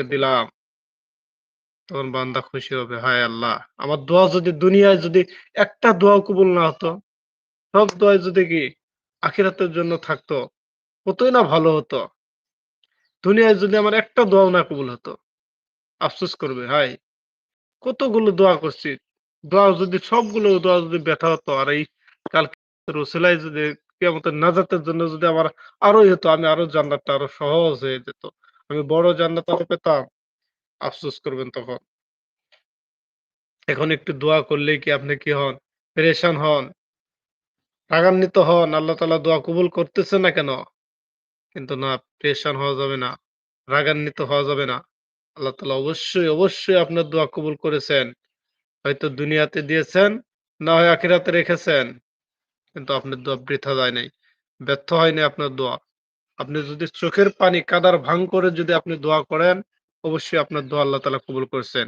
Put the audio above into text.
দিলাম, তখন বান্দা খুশি হবে, হায় আল্লাহ! আমার দোয়া যদি দুনিয়ায় যদি একটা দোয়াও কবুল না হতো, সব দোয়াই যদি কি আখিরাতের জন্য থাকতো, কতই না ভালো হতো। দুনিয়ায় যদি আমার একটা দোয়াও না কবুল হতো, আফসোস করবে, হায়! কতগুলো দোয়া করছি। দোয়া যদি সবগুলো দোয়া যদি ব্যর্থ হতো আর এই কালকের ওসিলায় যদি কিয়ামতের নাজাতের জন্য যদি আমার আরোই হতো, আমি আরো জান্নাতটা আরো সহজ হয়ে যেত। আমি বড় জান্নাত আরো পেতাম, আফসোস করবেন তখন। এখন একটু দোয়া করলেই কি আপনি কি হন? পেরেশান হন, রাগান্বিত হন, আল্লাহ তাআলা দোয়া কবুল করতেছে না কেন? কিন্তু না, পেরেশান হওয়া যাবে না, রাগান্বিত হওয়া যাবে না। আল্লাহ তাআলা অবশ্যই, অবশ্যই আপনার দোয়া কবুল করেছেন। হয়তো দুনিয়াতে দিয়েছেন, না হয় আখিরাতে রেখেছেন। কিন্তু আপনার দোয়া বৃথা যায় নাই। ব্যর্থ হয়নি আপনার দোয়া। আপনি যদি চোখের পানি কাদার ভান করে যদি আপনি দোয়া করেন, অবশ্যই আপনার দোয়া আল্লাহ তাআলা কবুল করছেন।